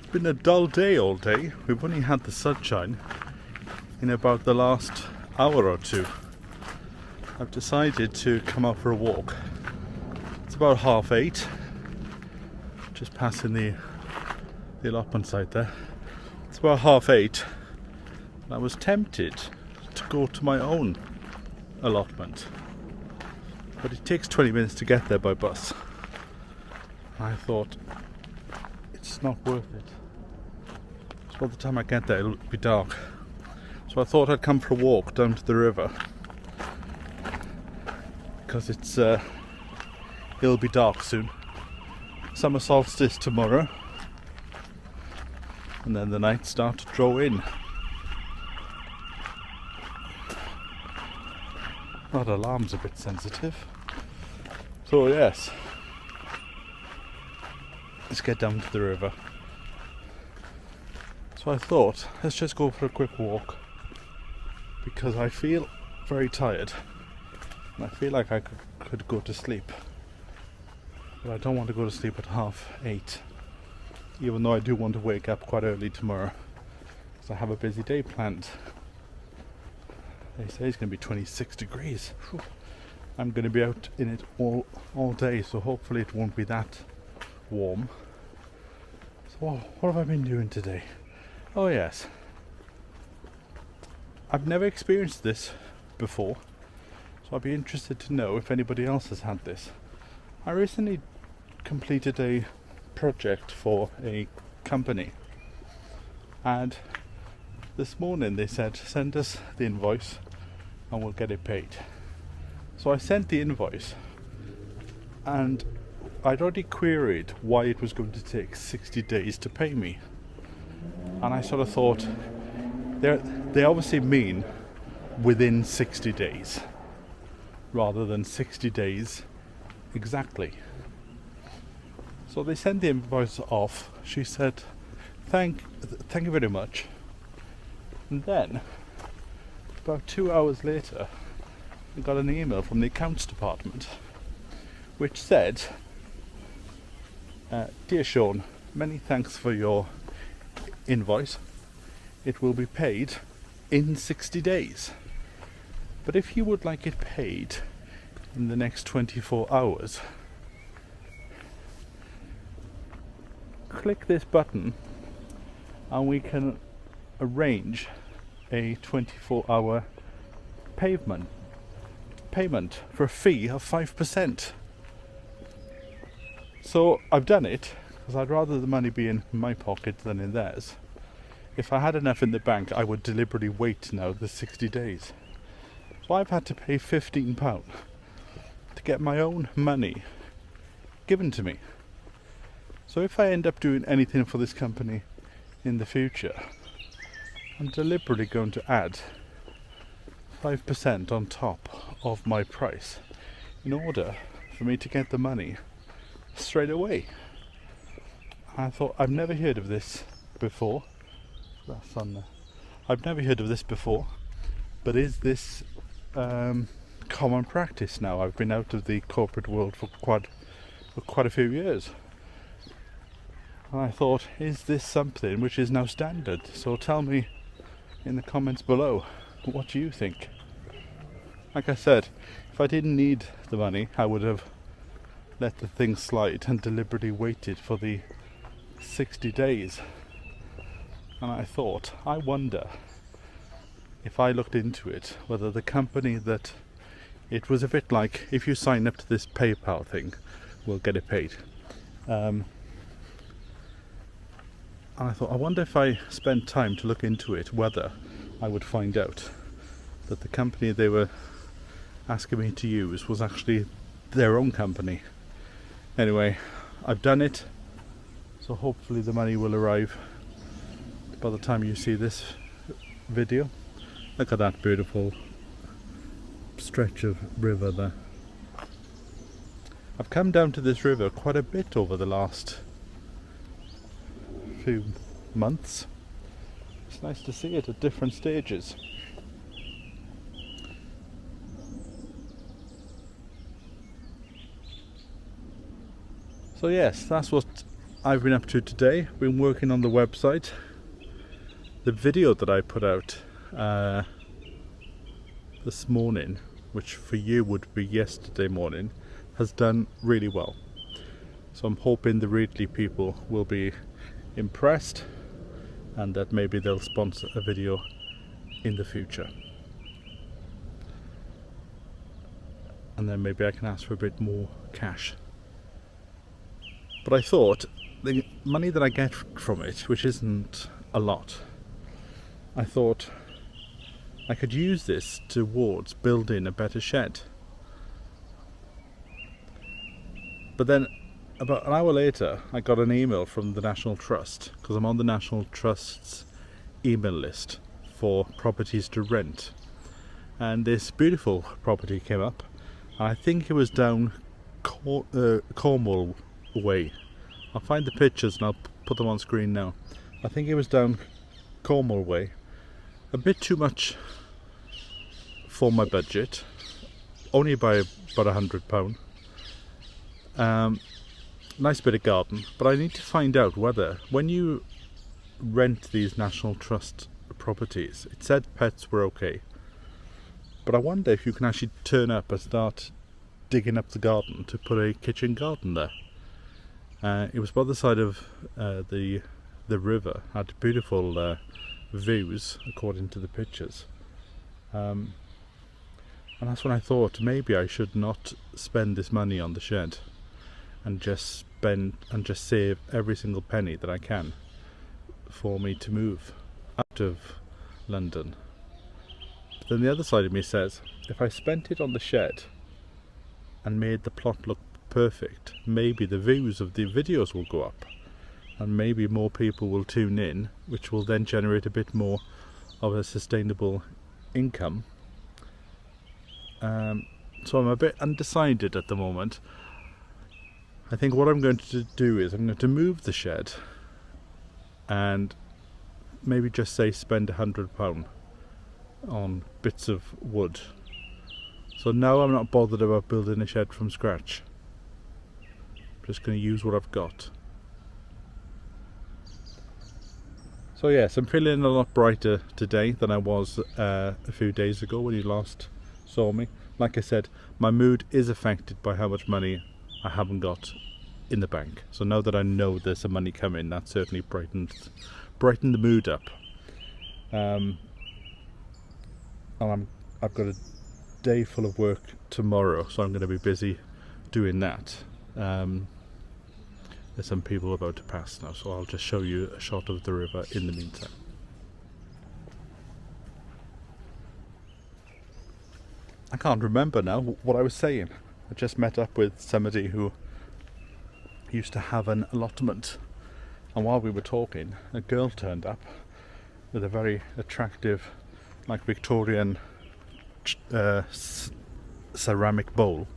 It's been a dull day all day. We've only had the sunshine in about the last hour or two. I've decided to come out for a walk. It's about 8:30. Just passing the allotment site there. It's about 8:30. I was tempted to go to my own allotment, but it takes 20 minutes to get there by bus. I thought it's not worth it. So by the time I get there it'll be dark. So I thought I'd come for a walk down to the river, because it'll be dark soon. Summer solstice tomorrow, and then the nights start to draw in. That alarm's a bit sensitive. So yes, let's get down to the river. So I thought, let's just go for a quick walk, because I feel very tired and I feel like I could go to sleep, but I don't want to go to sleep at 8:30, even though I do want to wake up quite early tomorrow, because I have a busy day planned. They say it's going to be 26 degrees. Whew. I'm going to be out in it all day, so hopefully it won't be that warm. So what have I been doing today? Oh yes, I've never experienced this before, so I'd be interested to know if anybody else has had this. I recently completed a project for a company, and this morning they said send us the invoice and we'll get it paid. So I sent the invoice, and I'd already queried why it was going to take 60 days to pay me, and I sort of thought they obviously mean within 60 days rather than 60 days exactly. So they sent the invoice off. She said thank you very much, and then about 2 hours later I got an email from the accounts department which said, dear Sean, many thanks for your invoice. It will be paid in 60 days. But if you would like it paid in the next 24 hours, click this button and we can arrange a 24-hour payment for a fee of 5%. So I've done it because I'd rather the money be in my pocket than in theirs. If I had enough in the bank, I would deliberately wait now the 60 days. So I've had to pay £15 to get my own money given to me. So if I end up doing anything for this company in the future, I'm deliberately going to add 5% on top of my price in order for me to get the money straight away. I thought, I've never heard of this before. That's on there. I've never heard of this before, but is this common practice now? I've been out of the corporate world for quite a few years, and I thought, is this something which is now standard? So tell me in the comments below, what do you think? Like I said, if I didn't need the money, I would have let the thing slide and deliberately waited for the 60 days. And I thought, I wonder if I looked into it, whether the company that it was a bit like, if you sign up to this PayPal thing, we'll get it paid. And I thought, I wonder if I spent time to look into it, whether I would find out that the company they were asking me to use was actually their own company. Anyway, I've done it, so hopefully the money will arrive by the time you see this video. Look at that beautiful stretch of river there. I've come down to this river quite a bit over the last few months. It's nice to see it at different stages. So yes, that's what I've been up to today. Been working on the website. The video that I put out this morning, which for you would be yesterday morning, has done really well. So I'm hoping the Readly people will be impressed and that maybe they'll sponsor a video in the future. And then maybe I can ask for a bit more cash. But I thought the money that I get from it, which isn't a lot, I thought I could use this towards building a better shed. But then about an hour later I got an email from the National Trust, because I'm on the National Trust's email list for properties to rent, and this beautiful property came up. I think it was down Cornwall way. I'll find the pictures and I'll put them on screen now. I think it was down Cornwall way. A bit too much for my budget, only by about £100. Nice bit of garden, but I need to find out whether when you rent these National Trust properties, it said pets were okay, but I wonder if you can actually turn up and start digging up the garden to put a kitchen garden there. It was by the side of the river, had beautiful views according to the pictures, and that's when I thought maybe I should not spend this money on the shed and just save every single penny that I can for me to move out of London. But then the other side of me says, if I spent it on the shed and made the plot look perfect, maybe the views of the videos will go up and maybe more people will tune in, which will then generate a bit more of a sustainable income. So I'm a bit undecided at the moment. I think what I'm going to do is I'm going to move the shed and maybe just say spend £100 on bits of wood. So now I'm not bothered about building a shed from scratch. I'm just going to use what I've got. So yes, I'm feeling a lot brighter today than I was a few days ago when you last saw me. Like I said, my mood is affected by how much money I haven't got in the bank. So now that I know there's some money coming, that certainly brightened the mood up. And I've got a day full of work tomorrow, so I'm going to be busy doing that. There's some people about to pass now, so I'll just show you a shot of the river in the meantime. I can't remember now what I was saying. I just met up with somebody who used to have an allotment, and while we were talking, a girl turned up with a very attractive, like Victorian ceramic bowl,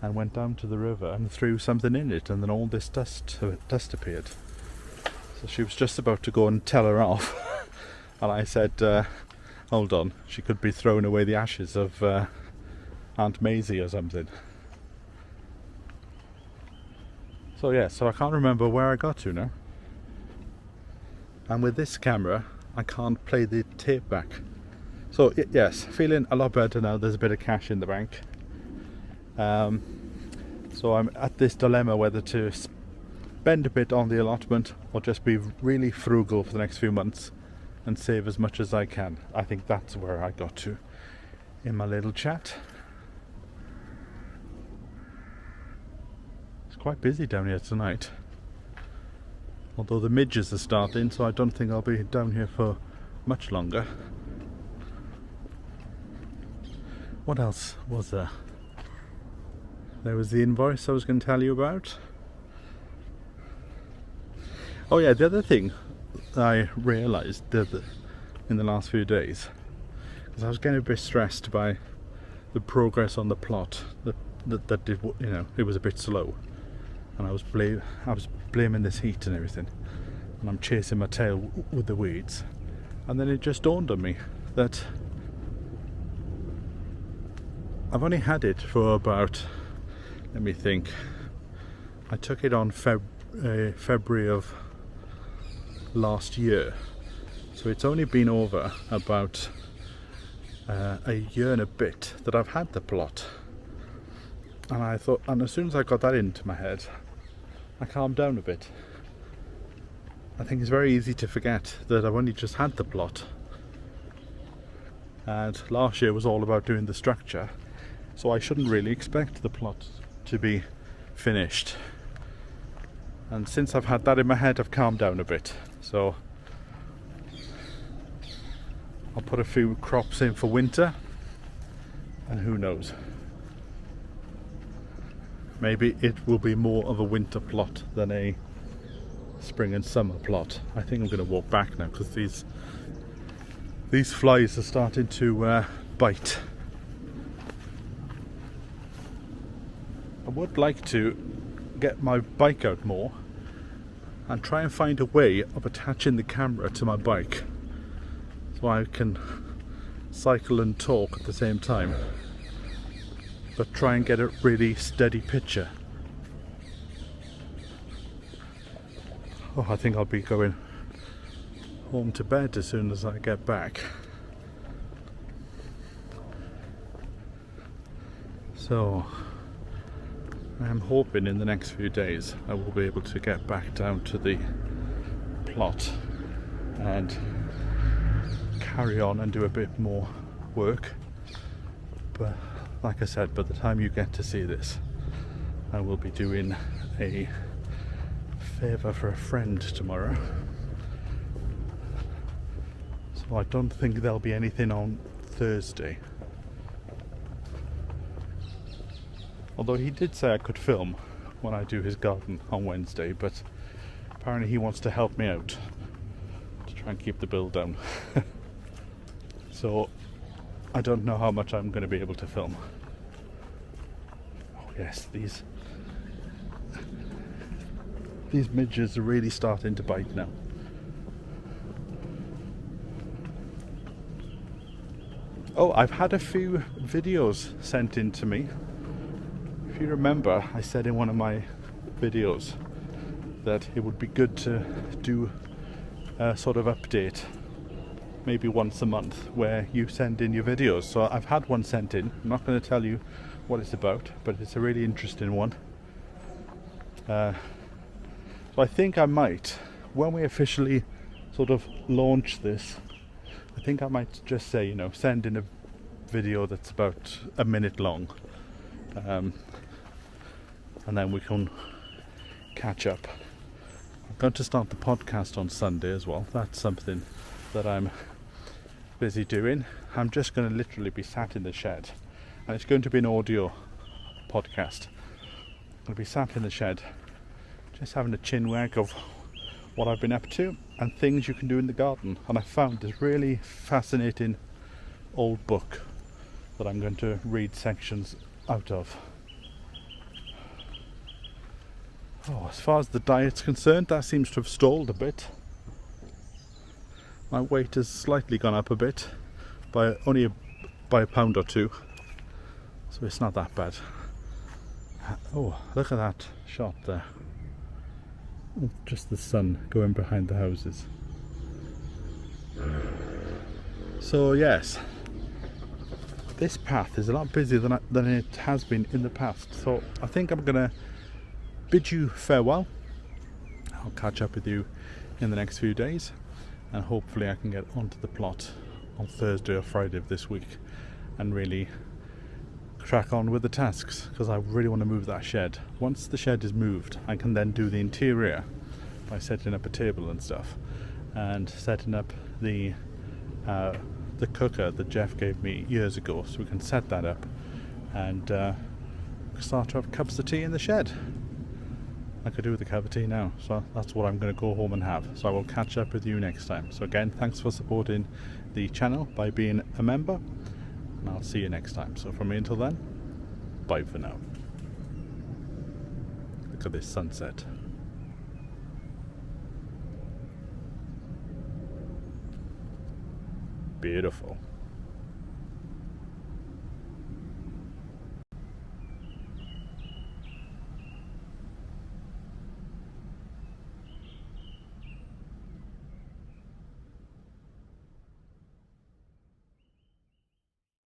and went down to the river and threw something in it, and then all this dust appeared. So she was just about to go and tell her off, and I said, hold on, she could be throwing away the ashes of Aunt Maisie or something. So yeah, so I can't remember where I got to now. And with this camera, I can't play the tape back. So yes, feeling a lot better now. There's a bit of cash in the bank. So I'm at this dilemma whether to spend a bit on the allotment or just be really frugal for the next few months and save as much as I can. I think that's where I got to in my little chat. It's quite busy down here tonight, although the midges are starting, so I don't think I'll be down here for much longer. What else was there? There was the invoice I was going to tell you about. Oh yeah, the other thing I realised in the last few days, because I was getting a bit stressed by the progress on the plot, that did, you know, it was a bit slow, and I was blaming this heat and everything, and I'm chasing my tail with the weeds, and then it just dawned on me that I've only had it for about, let me think, I took it on February of last year, so it's only been over about a year and a bit that I've had the plot. And I thought, and as soon as I got that into my head, I calmed down a bit. I think it's very easy to forget that I've only just had the plot, and last year was all about doing the structure, so I shouldn't really expect the plot to be finished. And since I've had that in my head, I've calmed down a bit, so I'll put a few crops in for winter, and who knows, maybe it will be more of a winter plot than a spring and summer plot. I think I'm going to walk back now because these flies are starting to bite. I would like to get my bike out more and try and find a way of attaching the camera to my bike so I can cycle and talk at the same time, but try and get a really steady picture. Oh, I think I'll be going home to bed as soon as I get back. So I'm hoping in the next few days I will be able to get back down to the plot and carry on and do a bit more work. But like I said, by the time you get to see this, I will be doing a favour for a friend tomorrow, so I don't think there'll be anything on Thursday, although he did say I could film when I do his garden on Wednesday, but apparently he wants to help me out to try and keep the bill down. So I don't know how much I'm going to be able to film. Oh yes, these midges are really starting to bite now. Oh, I've had a few videos sent in to me. If you remember, I said in one of my videos that it would be good to do a sort of update, maybe once a month, where you send in your videos. So I've had one sent in. I'm not going to tell you what it's about, but it's a really interesting one. So I think I might, when we officially sort of launch this, I think I might just say, send in a video that's about a minute long, and then we can catch up. I'm going to start the podcast on Sunday as well. That's something that I'm busy doing. I'm just going to literally be sat in the shed, and it's going to be an audio podcast. I'm going to be sat in the shed just having a chin wag of what I've been up to and things you can do in the garden. And I found this really fascinating old book that I'm going to read sections out of. Oh, as far as the diet's concerned, that seems to have stalled a bit. My weight has slightly gone up a bit, by a pound or two, so it's not that bad. Oh, look at that shot there. Just the sun going behind the houses. So yes, this path is a lot busier than it has been in the past. So I think I'm gonna bid you farewell. I'll catch up with you in the next few days, and hopefully I can get onto the plot on Thursday or Friday of this week and really crack on with the tasks, because I really want to move that shed. Once the shed is moved, I can then do the interior by setting up a table and stuff, and setting up the cooker that Jeff gave me years ago, so we can set that up and start to have cups of tea in the shed. I could do with a cup of tea now, so that's what I'm going to go home and have. So I will catch up with you next time. So again, thanks for supporting the channel by being a member, and I'll see you next time. So from me until then, bye for now. Look at this sunset. Beautiful.